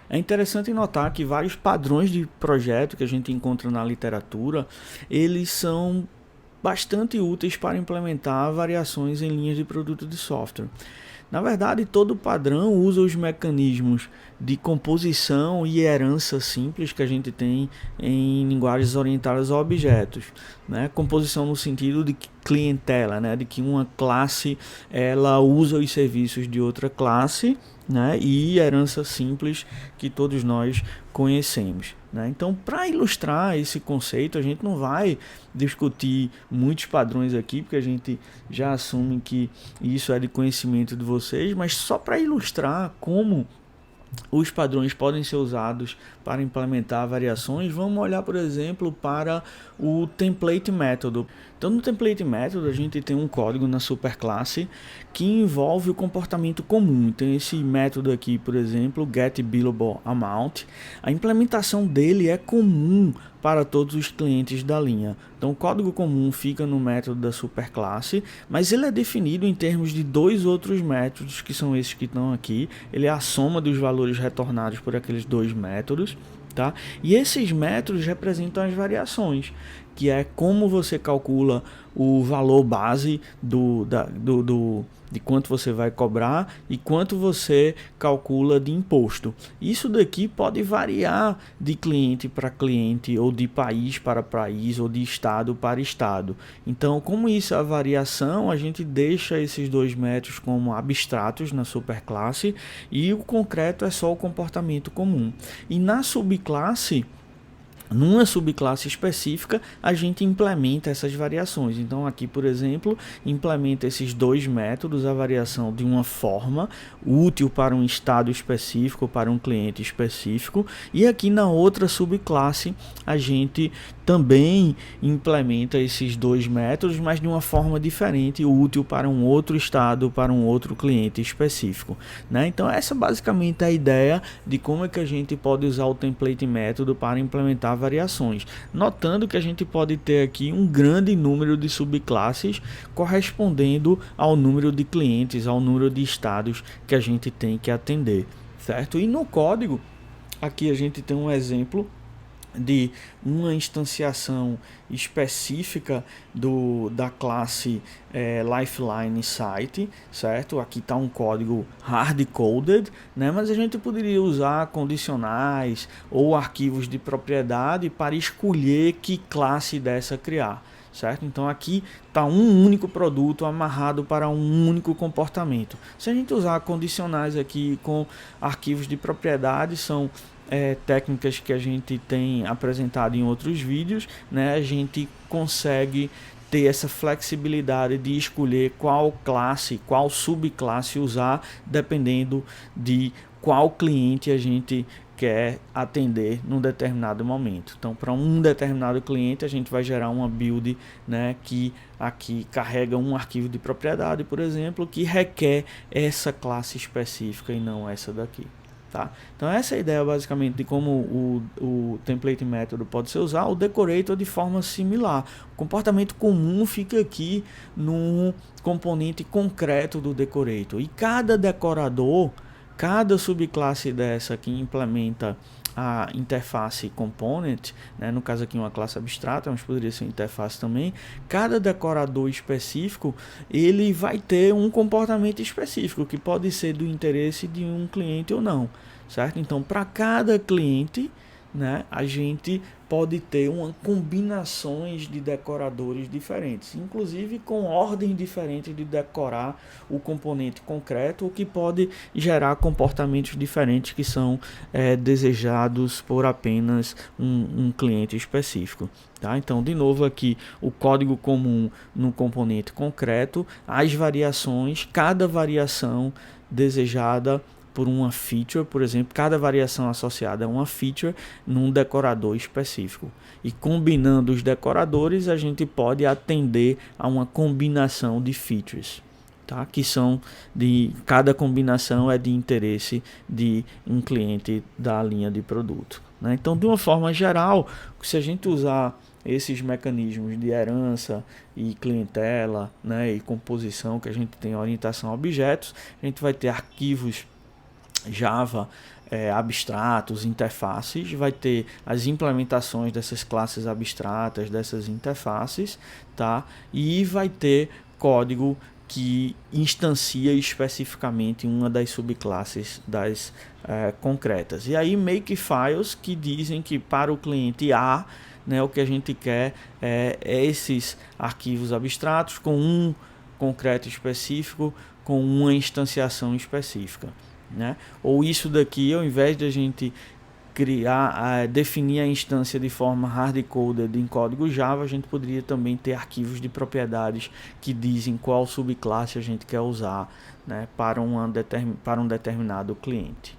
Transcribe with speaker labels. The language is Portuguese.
Speaker 1: É interessante notar que vários padrões de projeto que a gente encontra na literatura, eles são bastante úteis para implementar variações em linhas de produto de software. Na verdade, todo padrão usa os mecanismos de composição e herança simples que a gente tem em linguagens orientadas a objetos, né? Composição no sentido de clientela, né? De que uma classe ela usa os serviços de outra classe, né? E herança simples que todos nós conhecemos, né? Então, para ilustrar esse conceito, a gente não vai discutir muitos padrões aqui, porque a gente já assume que isso é de conhecimento de vocês, mas só para ilustrar como os padrões podem ser usados para implementar variações, vamos olhar, por exemplo, para o template método. Então, no template método, a gente tem um código na superclasse que envolve o comportamento comum. Então, esse método aqui, por exemplo, getBillableAmount, a implementação dele é comum para todos os clientes da linha. Então, o código comum fica no método da superclasse, mas ele é definido em termos de dois outros métodos, que são esses que estão aqui. Ele é a soma dos valores retornados por aqueles dois métodos, tá? E esses métodos representam as variações, que é como você calcula o valor base de quanto você vai cobrar e quanto você calcula de imposto. Isso daqui pode variar de cliente para cliente, ou de país para país, ou de estado para estado. Então, como isso é a variação, a gente deixa esses dois métodos como abstratos na superclasse e o concreto é só o comportamento comum. E na subclasse, numa subclasse específica, a gente implementa essas variações. Então, aqui, por exemplo, implementa esses dois métodos, a variação de uma forma útil para um estado específico, para um cliente específico, e aqui na outra subclasse, a gente também implementa esses dois métodos, mas de uma forma diferente, útil para um outro estado, para um outro cliente específico, né? Então, essa basicamente é a ideia de como é que a gente pode usar o template método para implementar variações, notando que a gente pode ter aqui um grande número de subclasses correspondendo ao número de clientes, ao número de estados que a gente tem que atender, certo? E no código, aqui a gente tem um exemplo de uma instanciação específica da classe Lifeline Site, certo? Aqui está um código hard-coded, né? Mas a gente poderia usar condicionais ou arquivos de propriedade para escolher que classe dessa criar, certo? Então aqui está um único produto amarrado para um único comportamento. Se a gente usar condicionais aqui com arquivos de propriedade, são técnicas que a gente tem apresentado em outros vídeos, né? A gente consegue ter essa flexibilidade de escolher qual classe, qual subclasse usar, dependendo de qual cliente a gente quer atender num determinado momento. Então, para um determinado cliente, a gente vai gerar uma build, né, que aqui carrega um arquivo de propriedade, por exemplo, que requer essa classe específica e não essa daqui. Tá? Então essa é a ideia basicamente de como o template método pode ser usado. O decorator de forma similar. O comportamento comum fica aqui no componente concreto do decorator. E cada decorador, cada subclasse dessa que implementa a interface component, né, no caso aqui uma classe abstrata, mas poderia ser interface também, cada decorador específico ele vai ter um comportamento específico que pode ser do interesse de um cliente ou não, certo? Então, para cada cliente, né, a gente pode ter combinações de decoradores diferentes, inclusive com ordens diferentes de decorar o componente concreto, o que pode gerar comportamentos diferentes que são desejados por apenas um cliente específico. Tá? Então, de novo aqui, o código comum no componente concreto, as variações, cada variação desejada por uma feature, por exemplo, cada variação associada a uma feature num decorador específico. E combinando os decoradores, a gente pode atender a uma combinação de features, tá? Que são cada combinação é de interesse de um cliente da linha de produto, né? Então, de uma forma geral, se a gente usar esses mecanismos de herança e clientela, né, e composição que a gente tem orientação a objetos, a gente vai ter arquivos Java abstratos, interfaces, vai ter as implementações dessas classes abstratas, dessas interfaces, tá? E vai ter código que instancia especificamente uma das subclasses das concretas. E aí makefiles que dizem que para o cliente A, né, o que a gente quer é esses arquivos abstratos com um concreto específico, com uma instanciação específica, né? Ou isso daqui, ao invés de a gente definir a instância de forma hard-coded em código Java, a gente poderia também ter arquivos de propriedades que dizem qual subclasse a gente quer usar, né, para um determinado cliente.